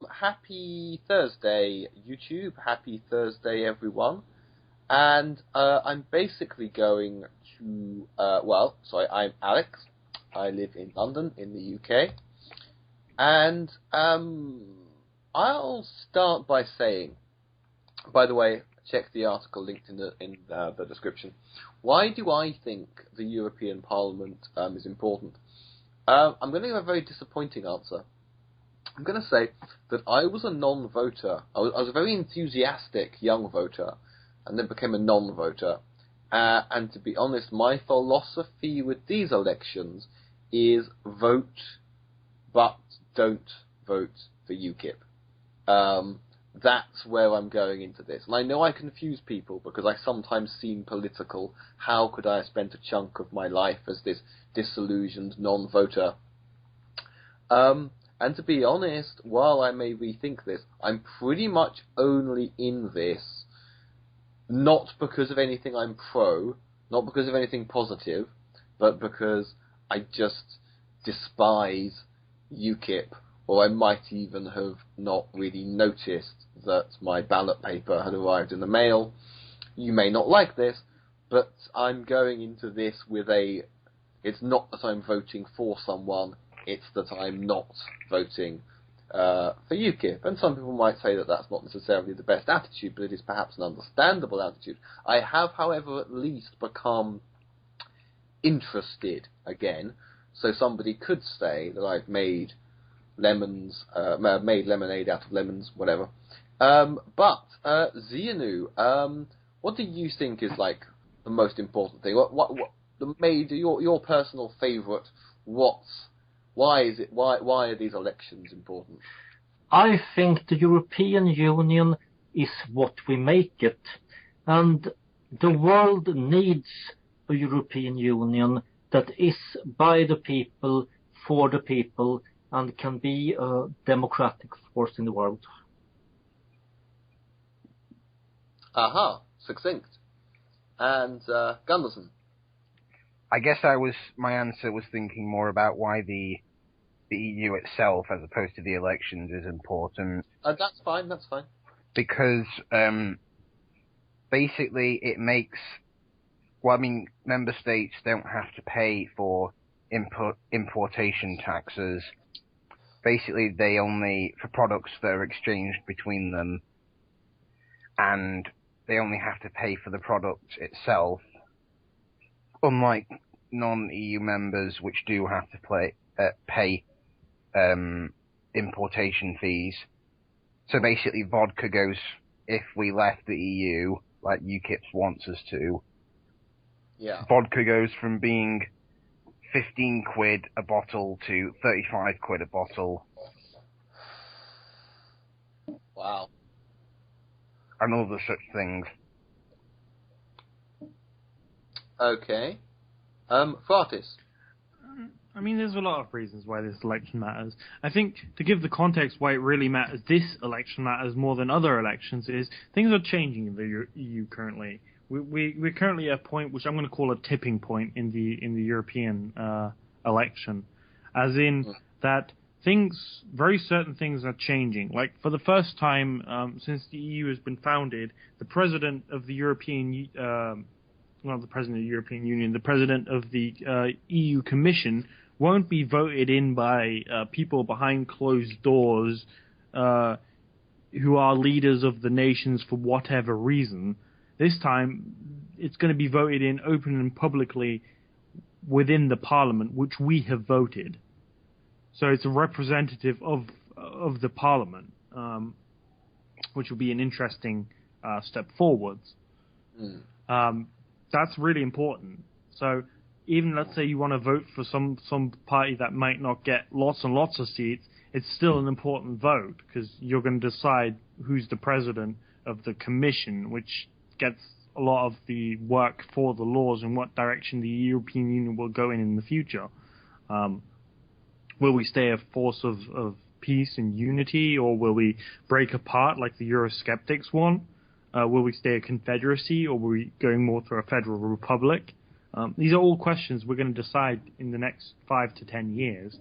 Happy Thursday, YouTube. Happy Thursday, everyone. And I'm basically going to, I'm Alex. I live in London, in the UK. And I'll start by saying, by the way, check the article linked in the description. Why do I think the European Parliament is important? I'm going to give a very disappointing answer. I'm going to say that I was a non-voter. I was a very enthusiastic young voter, and then became a non-voter. And to be honest, my philosophy with these elections is vote, but don't vote for UKIP. That's where I'm going into this. And I know I confuse people because I sometimes seem political. How could I have spent a chunk of my life as this disillusioned non-voter? And to be honest, while I may rethink this, I'm pretty much only in this not because of anything I'm pro, not because of anything positive, but because I just despise UKIP, or I might even have not really noticed that my ballot paper had arrived in the mail. You may not like this, but I'm going into this with it's not that I'm voting for someone, it's that I'm not voting for UKIP. And some people might say that that's not necessarily the best attitude, but it is perhaps an understandable attitude. I have, however, at least become interested again. So somebody could say that I've made lemonade out of lemons, whatever. But Zianu, what do you think is like the most important thing? What your personal favourite? Why are these elections important? I think the European Union is what we make it, and the world needs a European Union that is by the people, for the people, and can be a democratic force in the world. Aha, succinct. And Gunderson? I guess my answer was thinking more about why the EU itself, as opposed to the elections, is important. That's fine. Because basically it makes, member states don't have to pay for importation taxes. Basically, they only, for products that are exchanged between them, and they only have to pay for the product itself, unlike non-EU members, which do have to pay importation fees. So basically, vodka goes, if we left the EU, like UKIP wants us to, vodka goes from being 15 quid a bottle to 35 quid a bottle. Wow. And other such things. Okay. Fratis? There's a lot of reasons why this election matters. I think to give the context why it really matters, this election matters more than other elections, is things are changing in the EU currently. We're currently at a point which I'm going to call a tipping point in the European election, as in that very certain things are changing. Like for the first time since the EU has been founded, the president of the European the president of the EU Commission won't be voted in by people behind closed doors who are leaders of the nations for whatever reason. This time, it's going to be voted in open and publicly within the parliament, which we have voted. So it's a representative of the parliament, which will be an interesting step forwards. That's really important. So even let's say you want to vote for some party that might not get lots and lots of seats, it's still an important vote because you're going to decide who's the president of the commission, which gets a lot of the work for the laws and what direction the European Union will go in the future. Will we stay a force of peace and unity, or will we break apart like the Eurosceptics want? Will we stay a confederacy, or will we going more through a federal republic? These are all questions we're going to decide in the next 5 to 10 years.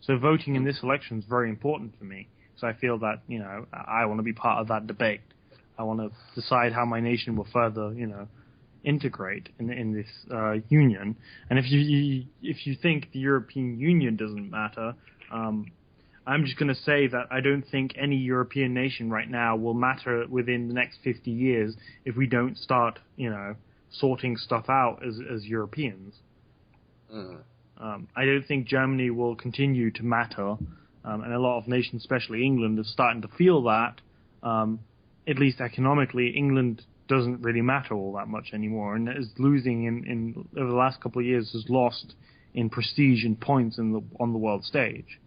So voting in this election is very important for me. because I feel that, I want to be part of that debate. I want to decide how my nation will further, integrate in this union. And if you think the European Union doesn't matter, I'm just going to say that I don't think any European nation right now will matter within the next 50 years if we don't start, sorting stuff out as Europeans. I don't think Germany will continue to matter, and a lot of nations, especially England, are starting to feel that. At least economically, England doesn't really matter all that much anymore, and is losing in over the last couple of years, has lost in prestige and points on the world stage.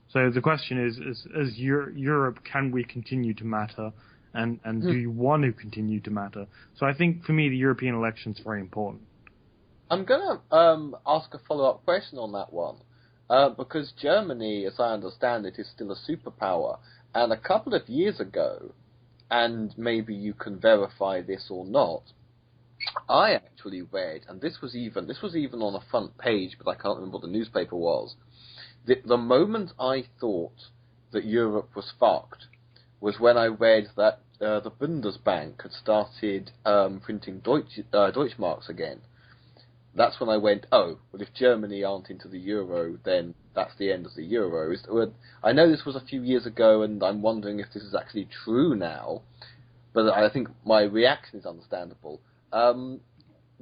So the question is as Europe, can we continue to matter, and do you want to continue to matter? So I think for me, the European election is very important. I'm going to ask a follow-up question on that one, because Germany, as I understand it, is still a superpower. And a couple of years ago, and maybe you can verify this or not, I actually read, and this was even on a front page, but I can't remember what the newspaper was. The moment I thought that Europe was fucked was when I read that the Bundesbank had started printing Deutschmarks again. That's when I went, oh, well, if Germany aren't into the euro, then that's the end of the euro. I know this was a few years ago, and I'm wondering if this is actually true now, but I think my reaction is understandable. A,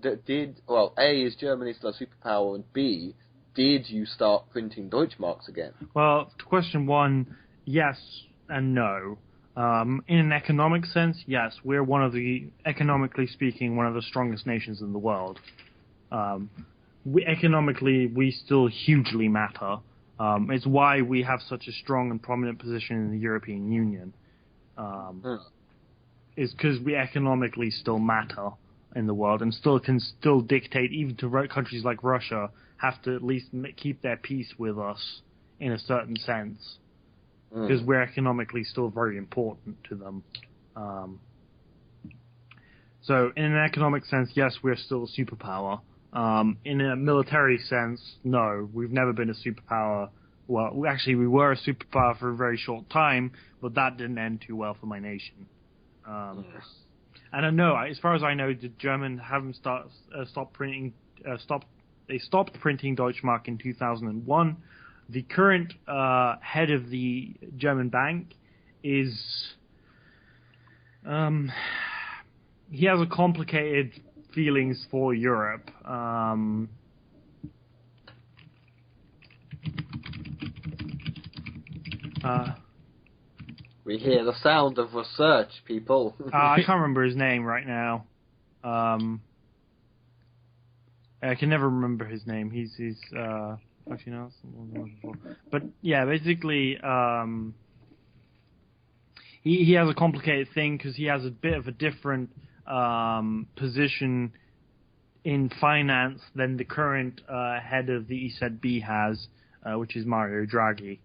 is Germany still a superpower, and B, did you start printing Deutschmarks again? Well, to question one, yes and no. In an economic sense, yes, we're economically speaking, one of the strongest nations in the world. Economically, we still hugely matter. It's why we have such a strong and prominent position in the European Union. Is because we economically still matter in the world, and can still dictate, even to countries like Russia, have to at least keep their peace with us in a certain sense, because we're economically still very important to them. So in an economic sense, yes, we're still a superpower. In a military sense, no, we've never been a superpower. Well, actually, we were a superpower for a very short time, but that didn't end too well for my nation. And I know, as far as I know, the Germans haven't stopped printing. They stopped printing Deutschmark in 2001. The current head of the German bank is he has a complicated feelings for Europe. We hear the sound of research, people. I can't remember his name right now. I can never remember his name. He's actually no. But yeah, basically, he has a complicated thing because he has a bit of a different position in finance than the current head of the ECB has, which is Mario Draghi.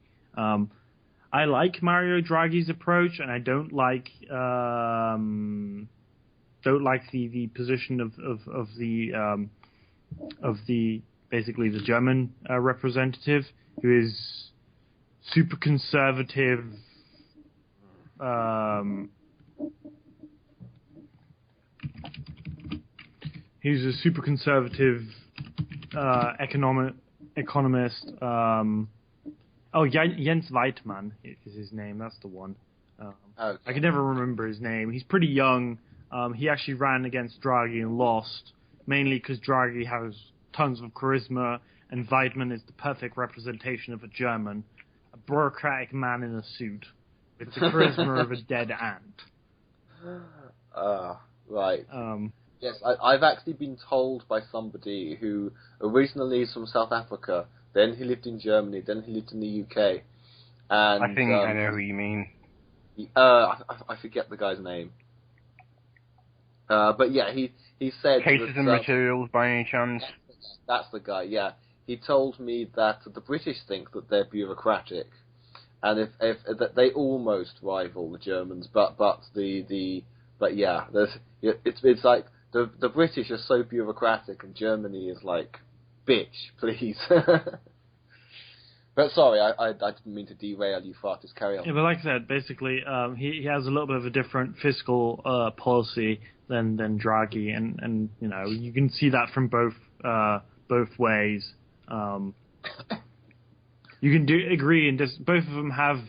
I like Mario Draghi's approach, and I don't like the position of the basically the German representative, who is super conservative. He's a super conservative economist. Jens Weidmann is his name. That's the one. Okay. I can never remember his name. He's pretty young. He actually ran against Draghi and lost, mainly because Draghi has tons of charisma, and Weidmann is the perfect representation of a German, a bureaucratic man in a suit with the charisma of a dead ant. Right. Yes, I've actually been told by somebody who originally is from South Africa, then he lived in Germany, then he lived in the UK. And I think I know who you mean. I forget the guy's name. But yeah, he said... Cases and Materials, by any chance? That's the guy, yeah. He told me that the British think that they're bureaucratic, and if that they almost rival the Germans, but yeah, it's like the British are so bureaucratic, and Germany is like, bitch, please. But sorry, I didn't mean to derail you, Fartis. Carry on. Yeah, but like I said, basically, he has a little bit of a different fiscal policy than Draghi, and you know, you can see that from both ways. You can agree, and both of them have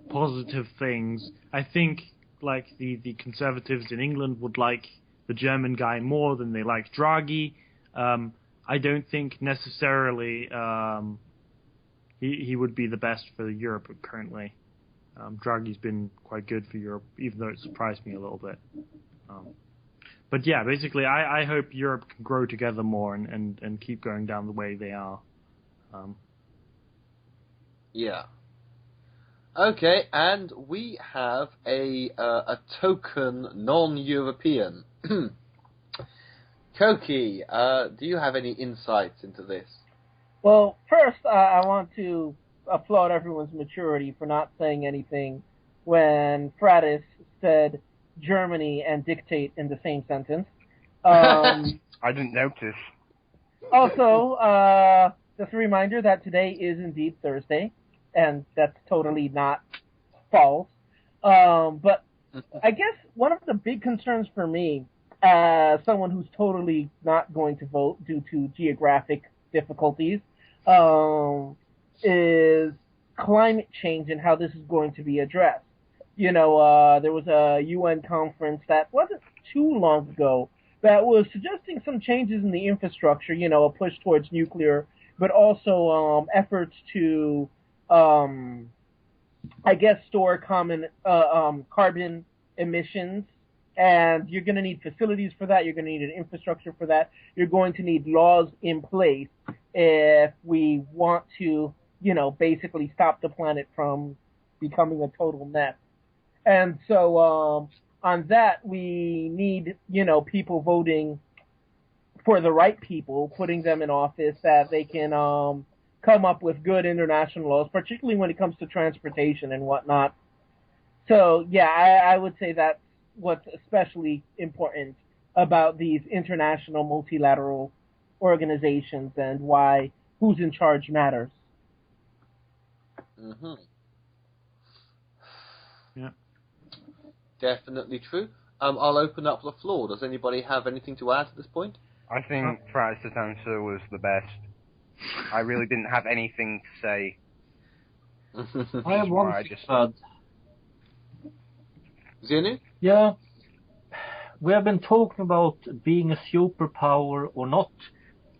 positive things. I think, like the Conservatives in England would like the German guy more than they like Draghi. I don't think necessarily he would be the best for Europe currently. Draghi's been quite good for Europe, even though it surprised me a little bit. But yeah, basically, I hope Europe can grow together more and keep going down the way they are. Yeah. Okay, and we have a token non-European. Koki, do you have any insights into this? Well, first, I want to applaud everyone's maturity for not saying anything when Fratis said Germany and dictate in the same sentence. I didn't notice. Also, just a reminder that today is indeed Thursday, and that's totally not false. But I guess one of the big concerns for me, as someone who's totally not going to vote due to geographic difficulties, is climate change and how this is going to be addressed. You know, there was a UN conference that wasn't too long ago that was suggesting some changes in the infrastructure, you know, a push towards nuclear, but also efforts to, I guess, store common carbon emissions. And you're going to need facilities for that. You're going to need an infrastructure for that. You're going to need laws in place if we want to, you know, basically stop the planet from becoming a total mess. And so on that, we need, you know, people voting for the right people, putting them in office that they can come up with good international laws, particularly when it comes to transportation and whatnot. So, yeah, I would say that's what's especially important about these international multilateral organizations and why who's in charge matters. Mm-hmm. Yeah. Definitely true. I'll open up the floor. Does anybody have anything to add at this point? I think Fratis' answer was the best. I really didn't have anything to say. I have one thing to add. Zenu? Yeah, we have been talking about being a superpower or not,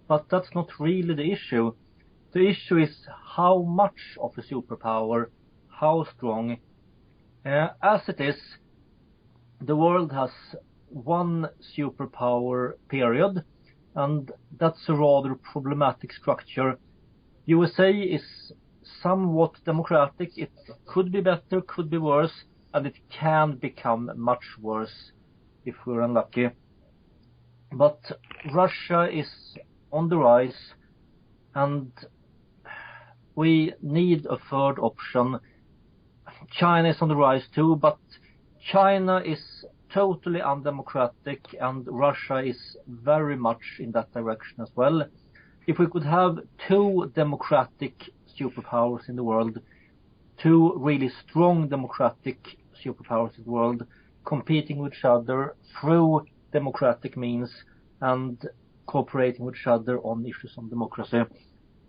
but that's not really the issue. The issue is how much of a superpower, how strong. As it is, the world has one superpower period, and that's a rather problematic structure. USA is somewhat democratic. It could be better, could be worse, and it can become much worse if we're unlucky. But Russia is on the rise, and we need a third option. China is on the rise too, but China is totally undemocratic, and Russia is very much in that direction as well. If we could have two democratic superpowers in the world, two really strong democratic superpowers in the world, competing with each other through democratic means and cooperating with each other on issues on democracy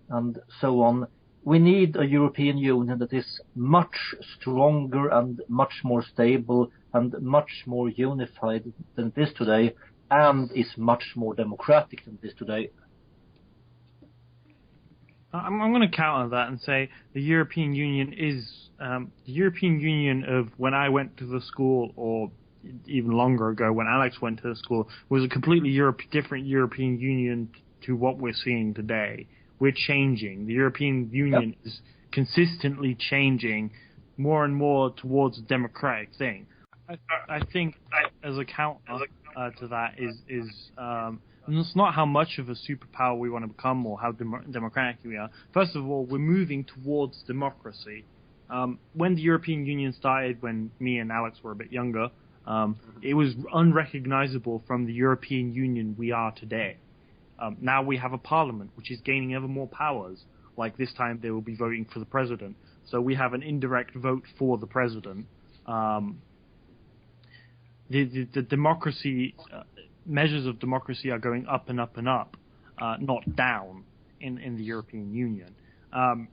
and so on. We need a European Union that is much stronger and much more stable and much more unified than it is today, and is much more democratic than it is today. I'm going to counter that and say the European Union is the European Union of when I went to the school, or even longer ago when Alex went to the school, was a completely different European Union to what we're seeing today. We're changing. The European Union is consistently changing more and more towards a democratic thing. I think as a counter to that is it's not how much of a superpower we want to become or how democratic we are. First of all, we're moving towards democracy. When the European Union started, when me and Alex were a bit younger, it was unrecognizable from the European Union we are today. Now we have a parliament which is gaining ever more powers. like this time they will be voting for the president. So we have an indirect vote for the president. The democracy, measures of democracy are going up and up and up, not down in the European Union. And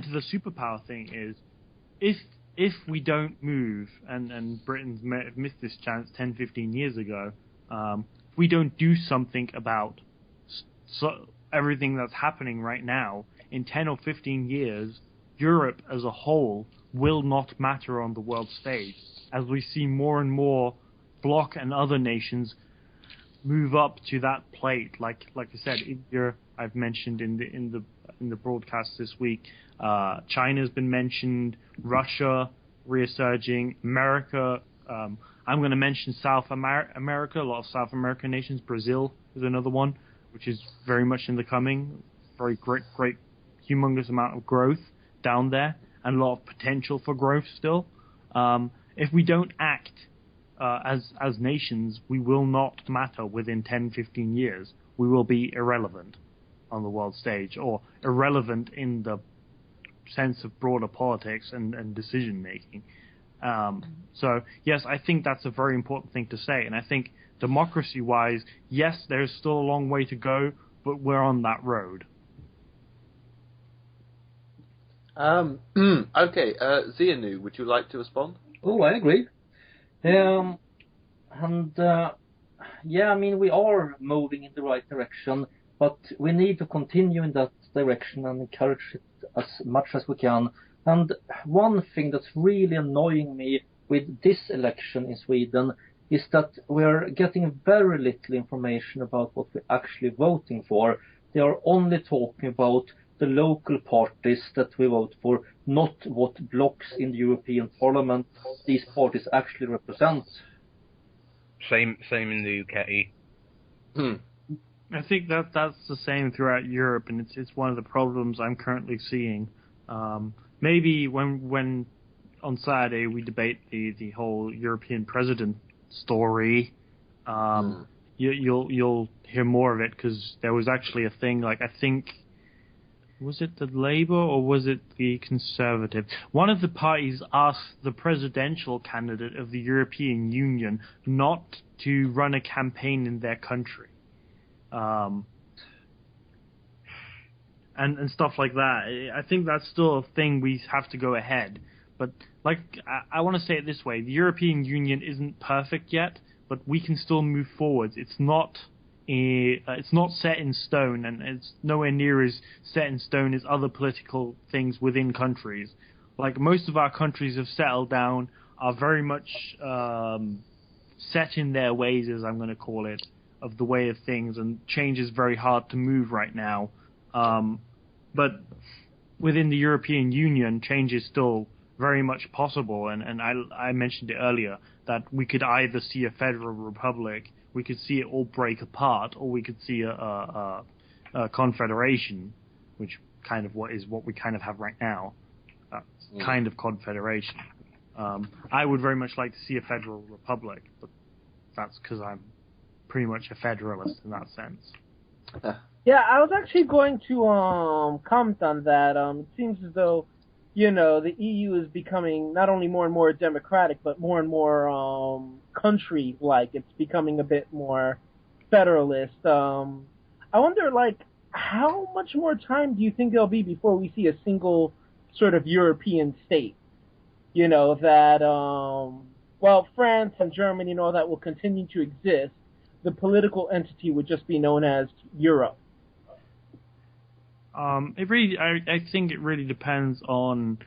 to the superpower thing is, if we don't move, and Britain's missed this chance 10, 15 years ago, if we don't do something about everything that's happening right now, in 10 or 15 years, Europe as a whole will not matter on the world stage, as we see more and more bloc and other nations move up to that plate. Like I said, India, I've mentioned in the broadcast this week. China's been mentioned, Russia resurging, America. I'm going to mention South America, a lot of South American nations. Brazil is another one, which is very much in the coming. Very great, humongous amount of growth down there, and a lot of potential for growth still. If we don't act as nations, we will not matter within 10, 15 years. We will be irrelevant on the world stage, or irrelevant in the sense of broader politics and decision making. So yes, I think that's a very important thing to say, and I think democracy-wise, yes, there's still a long way to go, but we're on that road. Okay, Zianu, would you like to respond? Oh, I agree. Yeah, I mean, we are moving in the right direction, but we need to continue in that direction and encourage it as much as we can. And one thing that's really annoying me with this election in Sweden is that we're getting very little information about what we're actually voting for. They are only talking about the local parties that we vote for, not what blocks in the European Parliament these parties actually represent. Same in the UK. I think that's the same throughout Europe, and it's one of the problems I'm currently seeing. Maybe when on Saturday we debate the whole European president story, you'll hear more of it, because there was actually a thing, like, I think, was it the Labour or was it the Conservative? One of the parties asked the presidential candidate of the European Union not to run a campaign in their country. And stuff like that. I think that's still a thing we have to go ahead. But like, I want to say it this way: the European Union isn't perfect yet, but we can still move forwards. It's not set in stone, and it's nowhere near as set in stone as other political things within countries. Like, most of our countries have settled down, are very much set in their ways, as I'm going to call it, of the way of things, and change is very hard to move right now. But within the European Union, change is still very much possible, and I mentioned it earlier, that we could either see a federal republic, we could see it all break apart, or we could see a confederation, which kind of what we kind of have right now, kind of confederation. I would very much like to see a federal republic, but that's because I'm pretty much a federalist in that sense. Yeah, I was actually going to comment on that. It seems as though, the EU is becoming not only more and more democratic, but more and more country-like. It's becoming a bit more federalist. I wonder, how much more time do you think there'll be before we see a single sort of European state? While France and Germany and all that will continue to exist, the political entity would just be known as Europe. I think it really depends on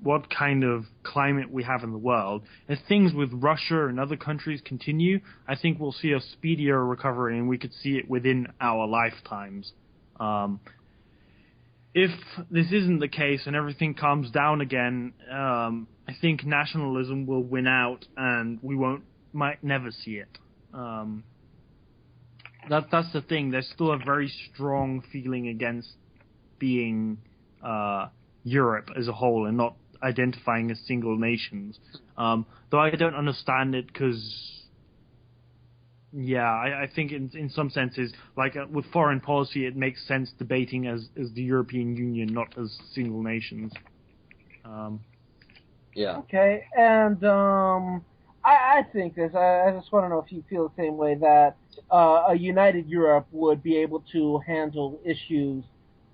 what kind of climate we have in the world. As things with Russia and other countries continue, I think we'll see a speedier recovery, and we could see it within our lifetimes. If this isn't the case and everything calms down again, I think nationalism will win out, and we might never see it. That's the thing. There's still a very strong feeling against being Europe as a whole and not identifying as single nations. Though I don't understand it, because Yeah, I think in some senses, like with foreign policy, it makes sense debating as the European Union, not as single nations. Yeah. Okay, and I think this. I just want to know if you feel the same way, that a united Europe would be able to handle issues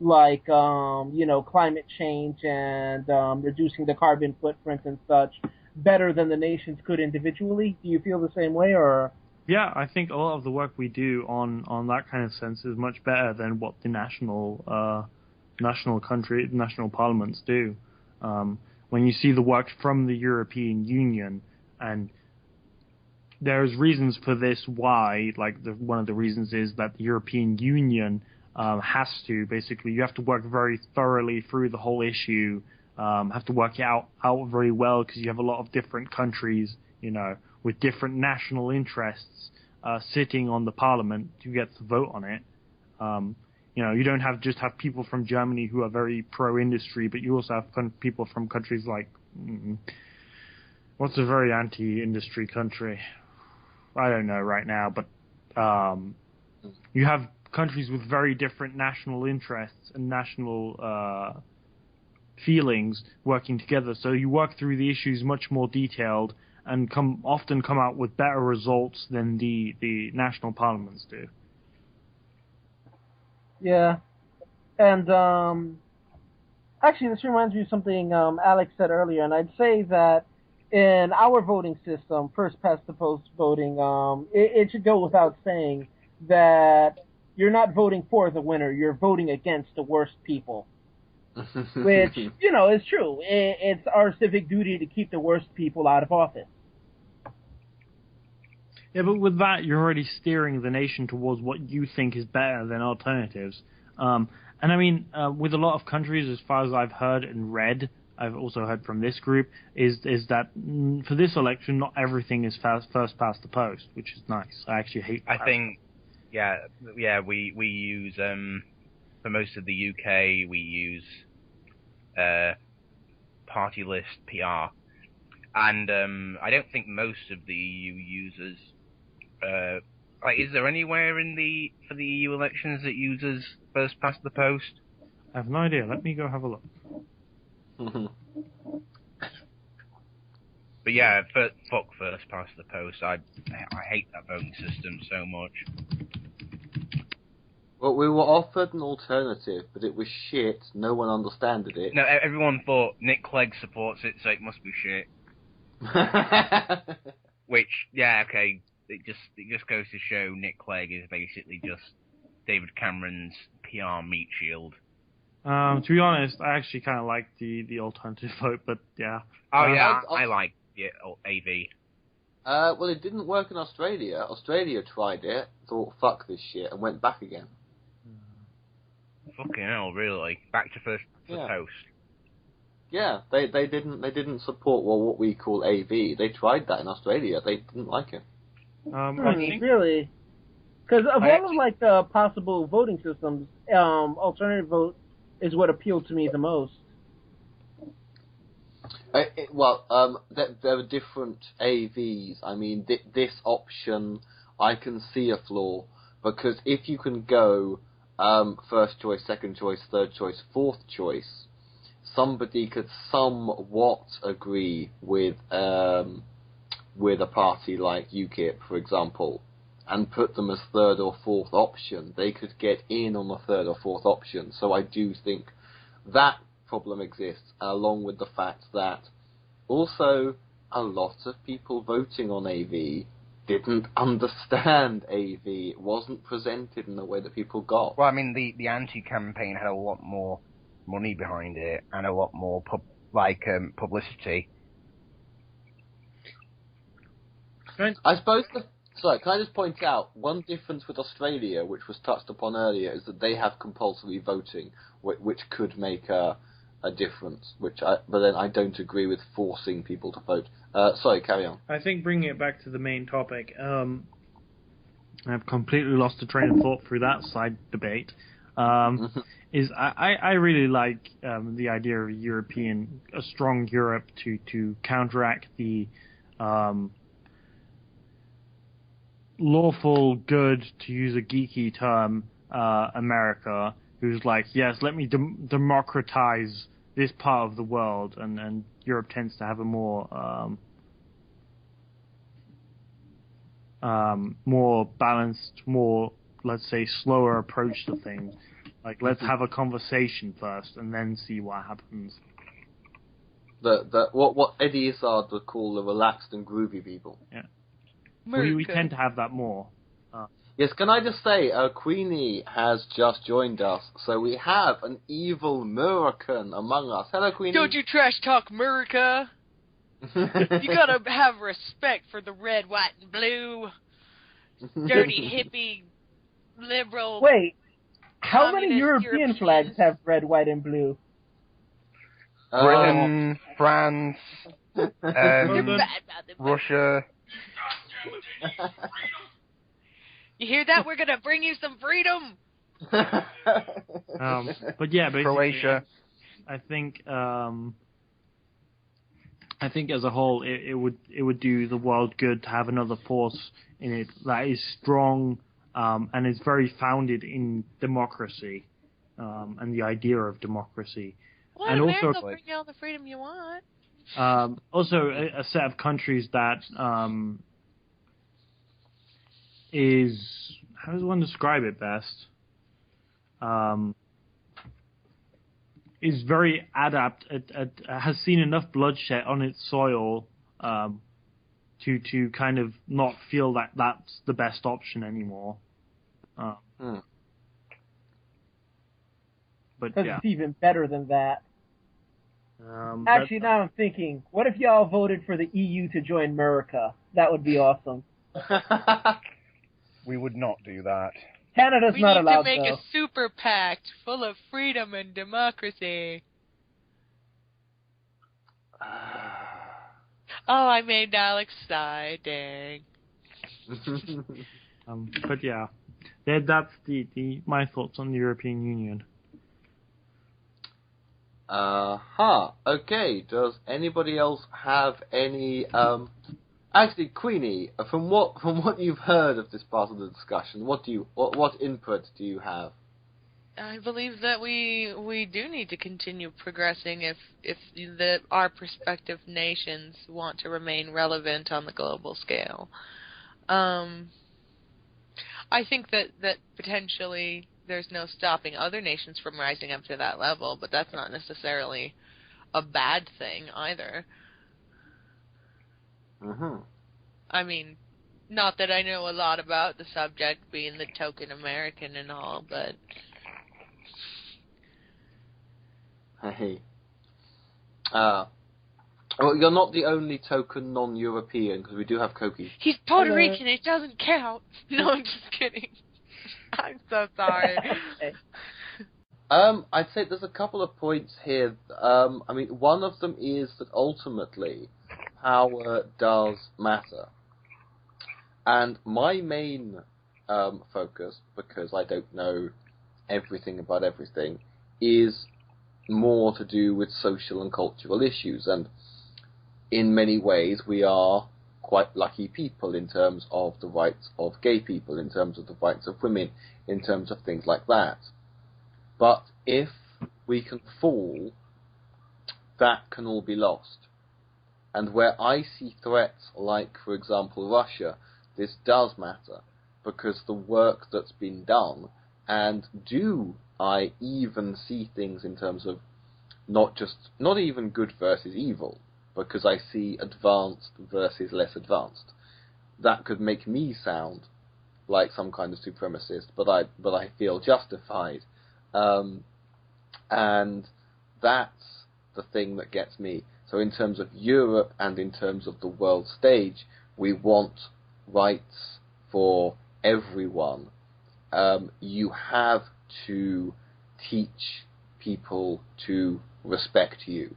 like climate change and reducing the carbon footprint and such better than the nations could individually. Do you feel the same way, or? Yeah, I think a lot of the work we do on that kind of sense is much better than what the national parliaments do. When you see the work from the European Union, and there's reasons for this why, like one of the reasons is that the European Union has to, basically, you have to work very thoroughly through the whole issue, have to work it out very well, because you have a lot of different countries, with different national interests sitting on the parliament who get to vote on it. You don't have people from Germany who are very pro-industry, but you also have people from countries like, what's a very anti-industry country? I don't know right now, but you have countries with very different national interests and national feelings working together. So you work through the issues much more detailed and often come out with better results than the national parliaments do. Yeah, and actually, this reminds me of something Alex said earlier, and I'd say that in our voting system, first past the post voting, it should go without saying that you're not voting for the winner; you're voting against the worst people. Which, is true. It's our civic duty to keep the worst people out of office. Yeah, but with that, you're already steering the nation towards what you think is better than alternatives. And I mean, with a lot of countries, as far as I've heard and read, I've also heard from this group, is that for this election, not everything is first past the post, which is nice. I actually hate that. I think, we use, for most of the UK, we use party list PR. And I don't think most of the EU users, is there anywhere for the EU elections that uses first past the post? I have no idea. Let me go have a look. But yeah, fuck first past the post. I hate that voting system so much. Well, we were offered an alternative, but it was shit. No one understood it. No, everyone thought Nick Clegg supports it, so it must be shit. Which, yeah, okay, it just goes to show Nick Clegg is basically just David Cameron's PR meat shield. To be honest, I actually kind of like the alternative vote, but yeah. Oh yeah, I like AV. Well, it didn't work in Australia. Australia tried it, thought fuck this shit, and went back again. Fucking hell, really? Back to first post. Yeah, they didn't support what we call AV. They tried that in Australia. They didn't like it. Really? Because of all of like the possible voting systems, alternative vote is what appealed to me the most. There are different AVs. I mean, this option, I can see a flaw, because if you can go first choice, second choice, third choice, fourth choice, somebody could somewhat agree with a party like UKIP, for example, and put them as third or fourth option. They could get in on the third or fourth option. So I do think that problem exists, along with the fact that also a lot of people voting on AV didn't understand AV. It wasn't presented in the way that people got. Well, I mean, the anti-campaign had a lot more money behind it and a lot more publicity. I suppose can I just point out one difference with Australia, which was touched upon earlier, is that they have compulsory voting, which could make a difference. But then I don't agree with forcing people to vote. Sorry, carry on. I think bringing it back to the main topic, I've completely lost the train of thought through that side debate. Is I really like the idea of a strong Europe to counteract the lawful good, to use a geeky term, America, who's like, yes, let me democratize this part of the world, and Europe tends to have a more balanced, more, let's say, slower approach to things. Like, let's have a conversation first, and then see what happens. What Eddie Izzard would call the relaxed and groovy people. Yeah. We tend to have that more. Yes, can I just say, Queenie has just joined us, so we have an evil American among us. Hello, Queenie. Don't you trash talk America. You gotta have respect for the red, white, and blue. Dirty, hippie, liberal. Wait, how many European European flags have red, white, and blue? Britain, France, You're bad about them. Russia. You hear that? We're gonna bring you some freedom. But yeah, basically, Croatia. I think as a whole, it would do the world good to have another force in it that is strong and is very founded in democracy and the idea of democracy. Well, and America also, will bring you all the freedom you want. also a set of countries that is, how does one describe it best? Is very adept at has seen enough bloodshed on its soil to kind of not feel that that's the best option anymore. But Because yeah, it's even better than that. Actually, now I'm thinking, what if y'all voted for the EU to join America? That would be awesome. We would not do that. Canada's We not need allowed, to make though. a super pact full of freedom and democracy. Oh, I made Alex sigh. Dang. but yeah, that's the my thoughts on the European Union. Okay, does anybody else have any, actually, Queenie, from what you've heard of this part of the discussion, what input do you have? I believe that we do need to continue progressing if our prospective nations want to remain relevant on the global scale. I think that potentially there's no stopping other nations from rising up to that level, but that's not necessarily a bad thing either. Mm-hmm. I mean, not that I know a lot about the subject, being the token American and all, but... Hey. Well, you're not the only token non-European, because we do have Koki. He's Puerto Rican, it doesn't count. No, I'm just kidding. I'm so sorry. I'd say there's a couple of points here. I mean, one of them is that ultimately, power does matter. And my main focus, because I don't know everything about everything, is more to do with social and cultural issues. And in many ways, we are quite lucky people in terms of the rights of gay people, in terms of the rights of women, in terms of things like that. But if we can fall, that can all be lost. And where I see threats like, for example, Russia, this does matter, because the work that's been done, and do I even see things in terms of not even good versus evil, because I see advanced versus less advanced. That could make me sound like some kind of supremacist, but I feel justified. And that's the thing that gets me. So in terms of Europe and in terms of the world stage, we want rights for everyone. You have to teach people to respect you.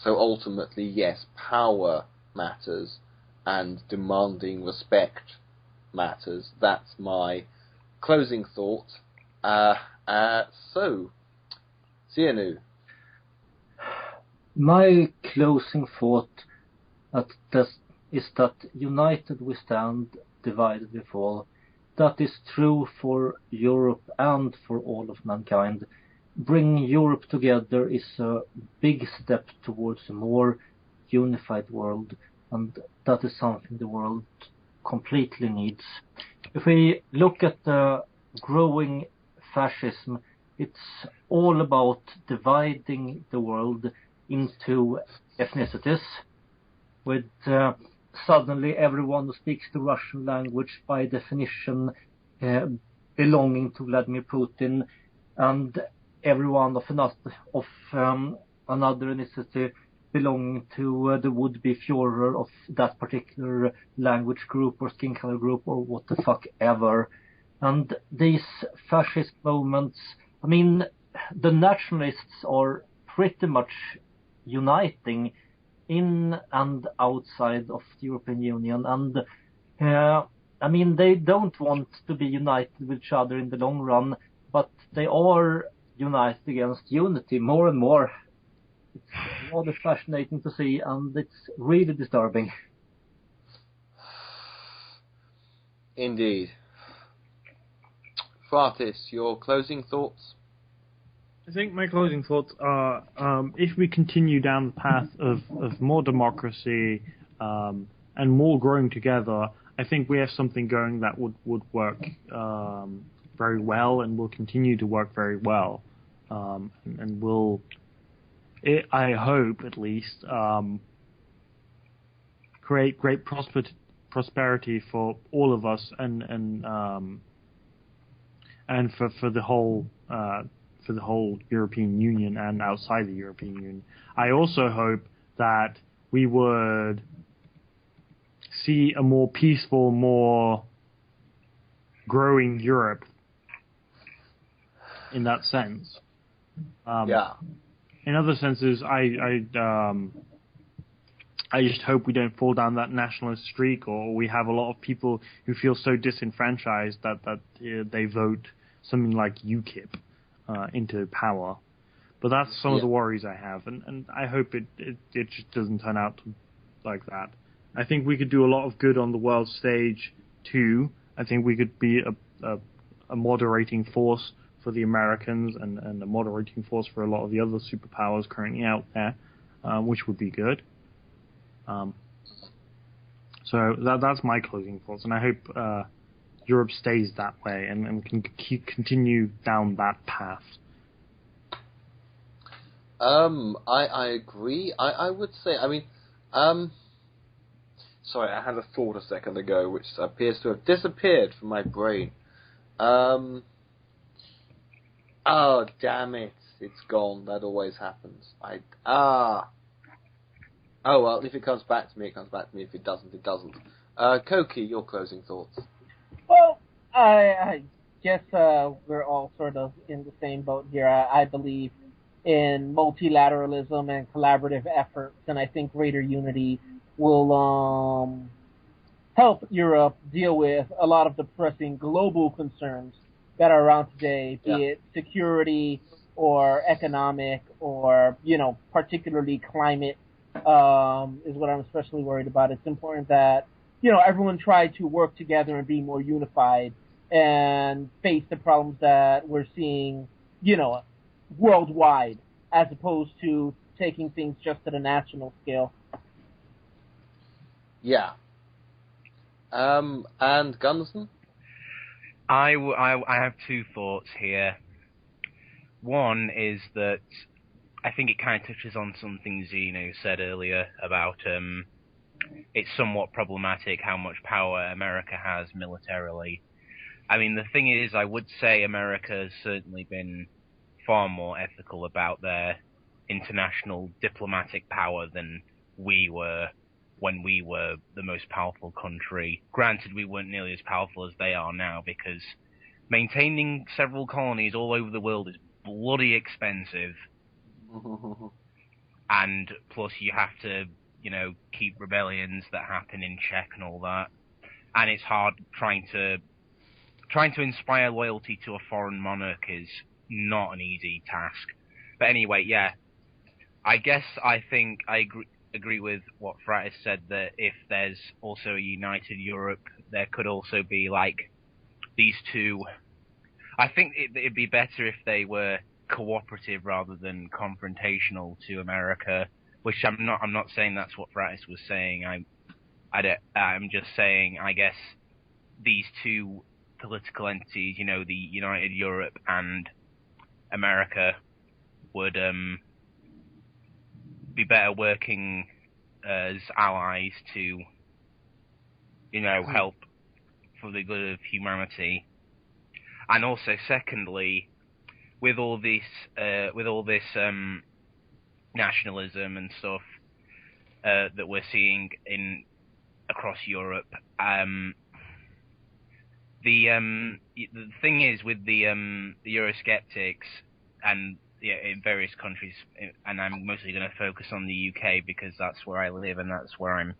So ultimately, yes, power matters and demanding respect matters. That's my closing thought. So, Sianu. My closing thought is that united we stand, divided we fall. That is true for Europe and for all of mankind. Bringing Europe together is a big step towards a more unified world, and that is something the world completely needs. If we look at the growing fascism, it's all about dividing the world into ethnicities, with suddenly everyone who speaks the Russian language by definition belonging to Vladimir Putin, and everyone of another ethnicity belonging to the would-be Führer of that particular language group or skin color group or what the fuck ever. And these fascist movements, I mean, the nationalists are pretty much uniting in and outside of the European Union. And I mean, they don't want to be united with each other in the long run, but they are united against unity more and more. It's rather fascinating to see, and it's really disturbing. Indeed. Fratis, your closing thoughts? I think my closing thoughts are, if we continue down the path of more democracy and more growing together, I think we have something going that would work very well and will continue to work very well. And will, I hope at least, create great prosperity for all of us and for the whole European Union and outside the European Union. I also hope that we would see a more peaceful, more growing Europe in that sense. Yeah. In other senses, I just hope we don't fall down that nationalist streak, or we have a lot of people who feel so disenfranchised that they vote something like UKIP into power. But that's some of the worries I have, and I hope it just doesn't turn out like that. I think we could do a lot of good on the world stage too. I think we could be a moderating force for the Americans and a moderating force for a lot of the other superpowers currently out there, which would be good. So that's my closing thoughts, and I hope Europe stays that way and can continue down that path. I agree. I would say, I mean, sorry, I had a thought a second ago which appears to have disappeared from my brain. Oh, damn it. It's gone. That always happens. Oh, well, if it comes back to me, it comes back to me. If it doesn't, it doesn't. Koki, your closing thoughts. Well, I guess we're all sort of in the same boat here. I believe in multilateralism and collaborative efforts, and I think greater unity will help Europe deal with a lot of the pressing global concerns that are around today, be it security or economic or, particularly climate, is what I'm especially worried about. It's important that, everyone try to work together and be more unified and face the problems that we're seeing, worldwide, as opposed to taking things just at a national scale. Yeah. And Gunnison? I have two thoughts here. One is that I think it kind of touches on something Zeno said earlier about it's somewhat problematic how much power America has militarily. I mean, the thing is, I would say America has certainly been far more ethical about their international diplomatic power than we were when we were the most powerful country. Granted, we weren't nearly as powerful as they are now, because maintaining several colonies all over the world is bloody expensive. And plus you have to, keep rebellions that happen in check and all that. And it's hard trying to inspire loyalty to a foreign monarch is not an easy task. But anyway, yeah. I guess I think I agree with what Fratis said, that if there's also a united Europe, there could also be like these two. I think it'd be better if they were cooperative rather than confrontational to America. Which I'm not. I'm not saying that's what Fratis was saying. I'm just saying. I guess these two political entities, you know, the United Europe and America, would be better working as allies to, you know, help for the good of humanity. And also, secondly, with all this nationalism and stuff that we're seeing across Europe, the thing is with the Eurosceptics and in various countries, and I'm mostly going to focus on the UK because that's where I live and that's where I'm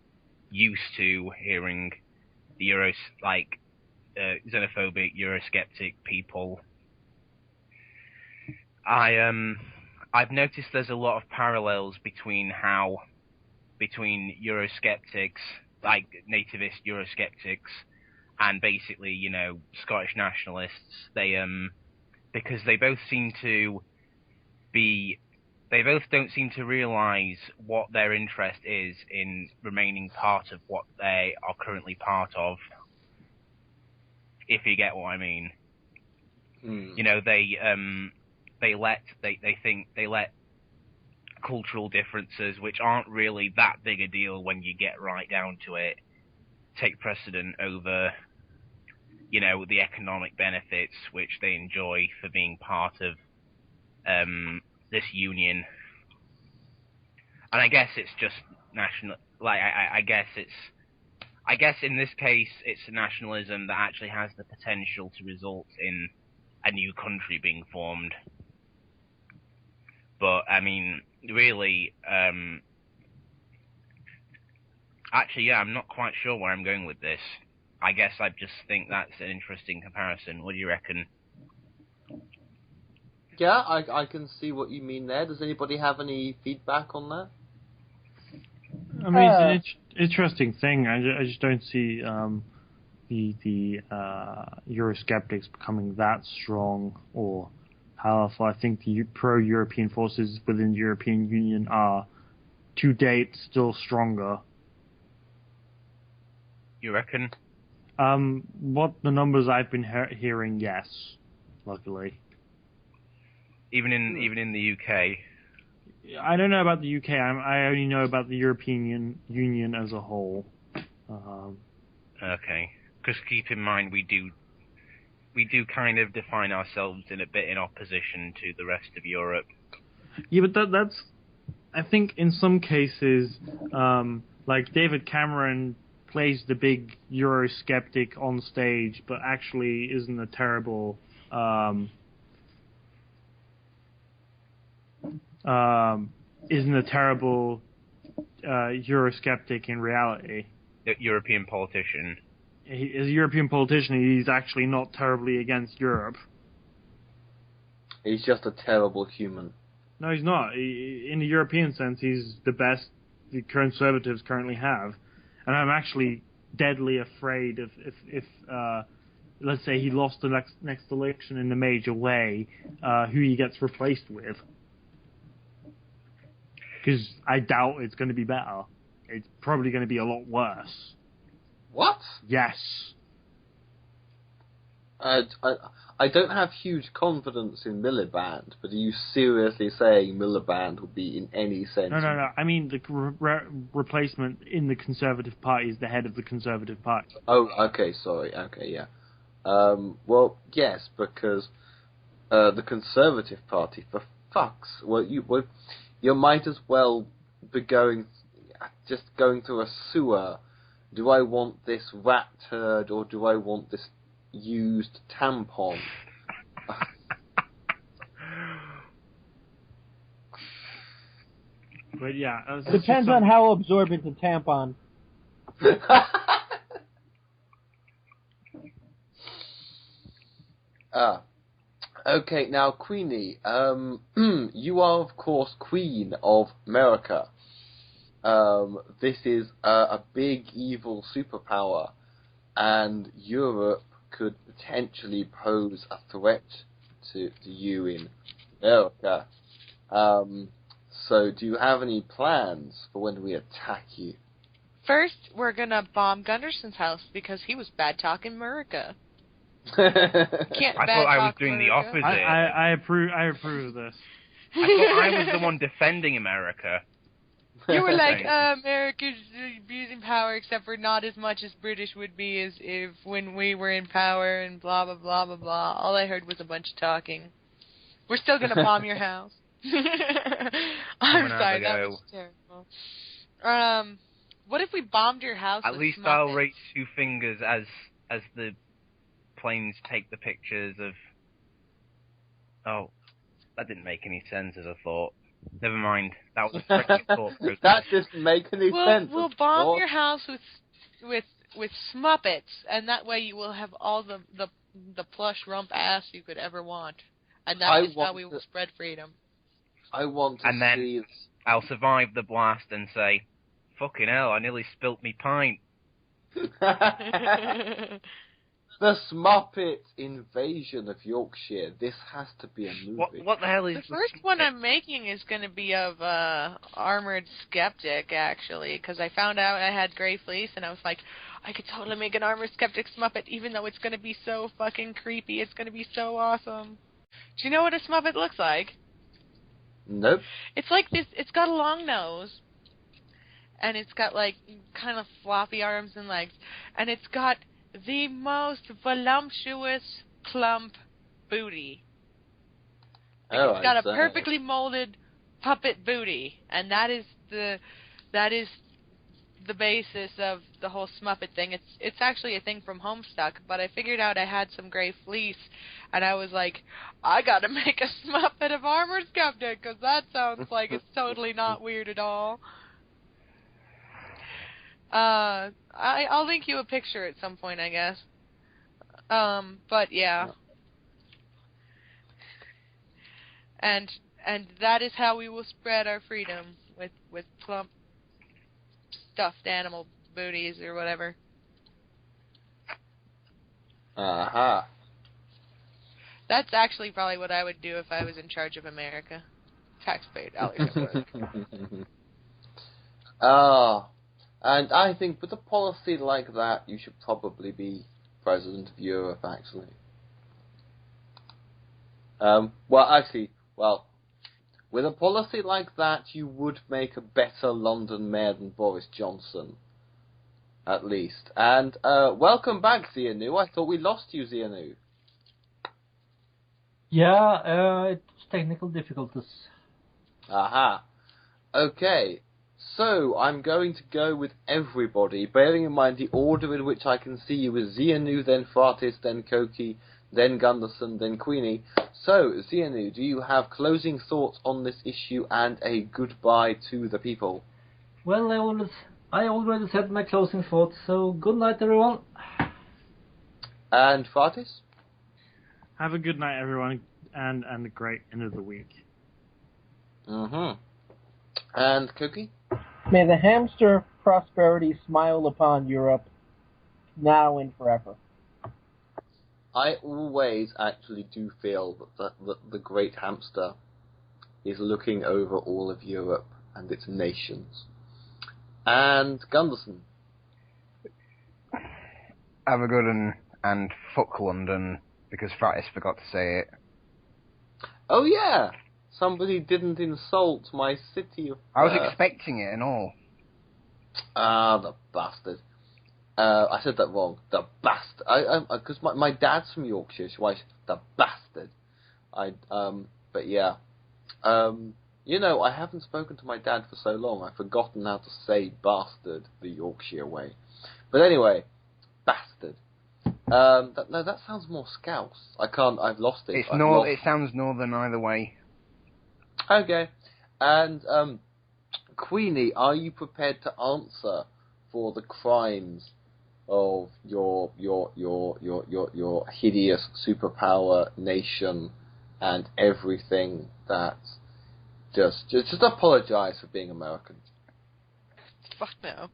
used to hearing the xenophobic Eurosceptic people. I've noticed there's a lot of parallels between Eurosceptics, like nativist Eurosceptics, and basically, you know, Scottish nationalists. Because they both don't seem to realise what their interest is in remaining part of what they are currently part of. If you get what I mean. You know, they let cultural differences, which aren't really that big a deal when you get right down to it, take precedent over, you know, the economic benefits which they enjoy for being part of this union. And I guess it's just national. Like I guess in this case it's nationalism that actually has the potential to result in a new country being formed. But I mean, really, actually, yeah, I'm not quite sure where I'm going with this. I guess I just think that's an interesting comparison. What do you reckon? Yeah, I can see what you mean there. Does anybody have any feedback on that? I mean, it's an interesting thing. I just don't see the Eurosceptics becoming that strong or powerful. I think the pro-European forces within the European Union are, to date, still stronger. You reckon? What the numbers I've been hearing, yes, luckily. Even in the UK. I don't know about the UK. I only know about the European Union as a whole. Okay, because keep in mind we do kind of define ourselves in opposition to the rest of Europe. Yeah, but that's I think in some cases, like David Cameron plays the big Eurosceptic on stage, but actually isn't a terrible Eurosceptic in reality. The European politician. As a European politician, he's actually not terribly against Europe. He's just a terrible human. No, he's not. In the European sense, he's the best the Conservatives currently have. And I'm actually deadly afraid if let's say he lost the next election in a major way, who he gets replaced with. Because I doubt it's going to be better. It's probably going to be a lot worse. What? Yes. I don't have huge confidence in Miliband, but are you seriously saying Miliband would be in any sense? No. I mean, the replacement in the Conservative Party is the head of the Conservative Party. Oh, okay, sorry. Okay, yeah. Well, yes, because the Conservative Party, for fuck's... Well, you might as well be going through a sewer. Do I want this rat turd or do I want this used tampon? But yeah, depends on how absorbent the tampon. Okay, now Queenie, you are of course Queen of America. This is a big evil superpower. and Europe could potentially pose a threat to you in America. So do you have any plans for when we attack you? First, we're gonna bomb Gunderson's house because he was bad-talking America. I Can't thought I was bad-talk doing the America. opposite. I approve of this. I thought I was the one defending America. You were like, America's abusing power, except for not as much as British would be as if when we were in power, and blah blah blah blah blah. All I heard was a bunch of talking. We're still gonna bomb your house. I'm sorry, that was terrible. What if we bombed your house? At with least Muppets? I'll raise 2 fingers as the planes take the pictures of. Oh, that didn't make any sense as I thought. Never mind. That was a freaking thought process. That doesn't make any sense. We'll bomb your house with Smuppets, and that way you will have all the plush rump ass you could ever want, and that is how we will spread freedom. I want to And then see. I'll survive the blast and say, "Fucking hell! I nearly spilt me pint." The Smuppet invasion of Yorkshire. This has to be a movie. What the hell is The first one I'm making is going to be of Armored Skeptic, actually, because I found out I had Grey Fleece, and I was like, I could totally make an Armored Skeptic Smuppet, even though it's going to be so fucking creepy. It's going to be so awesome. Do you know what a Smuppet looks like? Nope. It's like this. It's got a long nose, and it's got like kind of floppy arms and legs, and it's got the most voluptuous plump booty. Oh, It's got a perfectly molded puppet booty, and that is the basis of the whole Smuppet thing. It's actually a thing from Homestuck, but I figured out I had some Grey Fleece, and I was like, I gotta make a Smuppet of Armored Skeptic, because that sounds like it's totally not weird at all. I'll link you a picture at some point, I guess. But yeah. And that is how we will spread our freedom, with plump stuffed animal booties or whatever. Aha. That's actually probably what I would do if I was in charge of America. Taxpayer dollars. And I think with a policy like that, you should probably be president of Europe, actually. With a policy like that, you would make a better London mayor than Boris Johnson, at least. And welcome back, Zianu. I thought we lost you, Zianu. Yeah, it's technical difficulties. Aha. Okay. So, I'm going to go with everybody, bearing in mind the order in which I can see you is Zianu, then Fratis, then Koki, then Gunderson, then Queenie. So, Zianu, do you have closing thoughts on this issue and a goodbye to the people? Well, I already said my closing thoughts, so good night, everyone. And Fratis? Have a good night, everyone, and a great end of the week. Mm-hmm. And Koki? May the hamster prosperity smile upon Europe now and forever. I always actually do feel that the great hamster is looking over all of Europe and its nations. And Gunderson? Have a good one, and fuck London, because Fratis forgot to say it. Oh yeah! Somebody didn't insult my city of... I was expecting it and all. Ah, the bastard. I said that wrong. The bastard. Because my dad's from Yorkshire, so I said the bastard. But yeah. You know, I haven't spoken to my dad for so long, I've forgotten how to say bastard the Yorkshire way. But anyway, bastard. That sounds more Scouse. I've lost it. It sounds northern either way. Okay. And, Queenie, are you prepared to answer for the crimes of your hideous superpower nation and everything that just apologize for being American? Fuck no.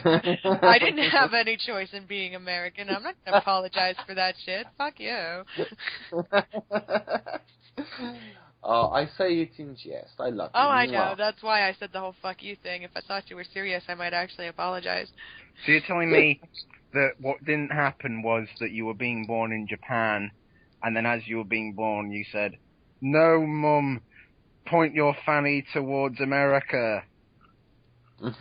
I didn't have any choice in being American. I'm not gonna apologize for that shit. Fuck you. Oh, I say it in jest. I love you. Oh, I know. Mwah. That's why I said the whole fuck you thing. If I thought you were serious, I might actually apologize. So you're telling me that what didn't happen was that you were being born in Japan, and then as you were being born, you said, "No, Mum, point your fanny towards America." I'm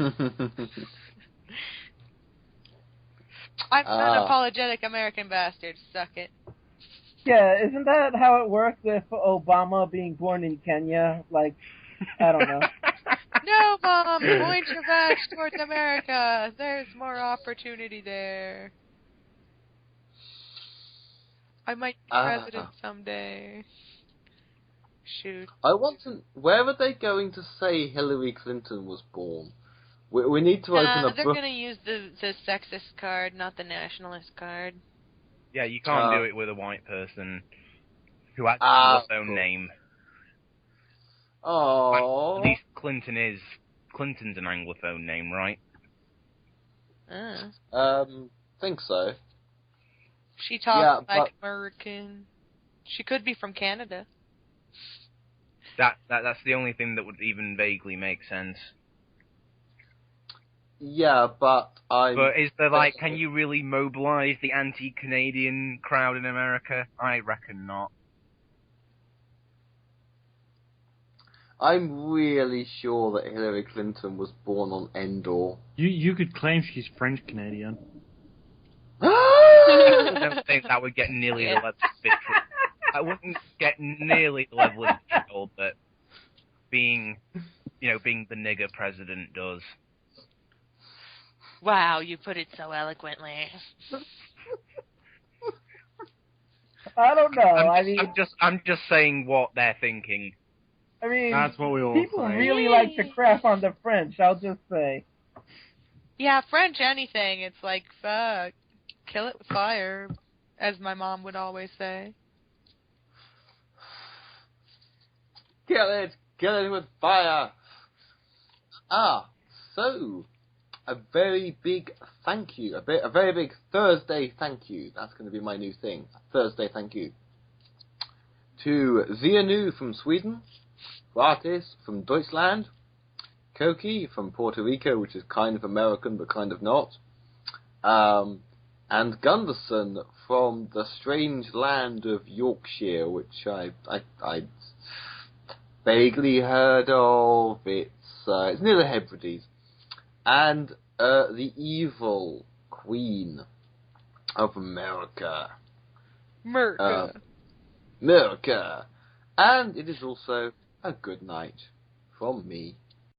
an unapologetic American bastard. Suck it. Yeah, isn't that how it worked with Obama being born in Kenya? Like, I don't know. No, Mom, point your back towards America. There's more opportunity there. I might be president someday. Shoot. I want to. Where are they going to say Hillary Clinton was born? We need to open a They're book. going to use the sexist card, not the nationalist card. Yeah, you can't do it with a white person who actually has their own name. Oh. At least Clinton's an Anglophone name, right? Think so. She talks like American. She could be from Canada. That's the only thing that would even vaguely make sense. Yeah, but is there can you really mobilize the anti-Canadian crowd in America? I reckon not. I'm really sure that Hillary Clinton was born on Endor. You could claim she's French Canadian. I don't think that would get nearly the level of victory. I wouldn't get nearly the level of control that being the nigger president does. Wow, you put it so eloquently. I don't know. I'm just saying what they're thinking. I mean, that's what we all people say. really like to crap on the French. I'll just say. Yeah, French anything. It's like fuck, kill it with fire, as my mom would always say. Kill it with fire. So. A very big thank you, a very big Thursday thank you. That's going to be my new thing. A Thursday thank you to Zianu from Sweden, Ratis from Deutschland, Koki from Puerto Rico, which is kind of American but kind of not, and Gunderson from the strange land of Yorkshire, which I vaguely heard of. It's near the Hebrides. And the evil queen of America. America. And it is also a good night from me.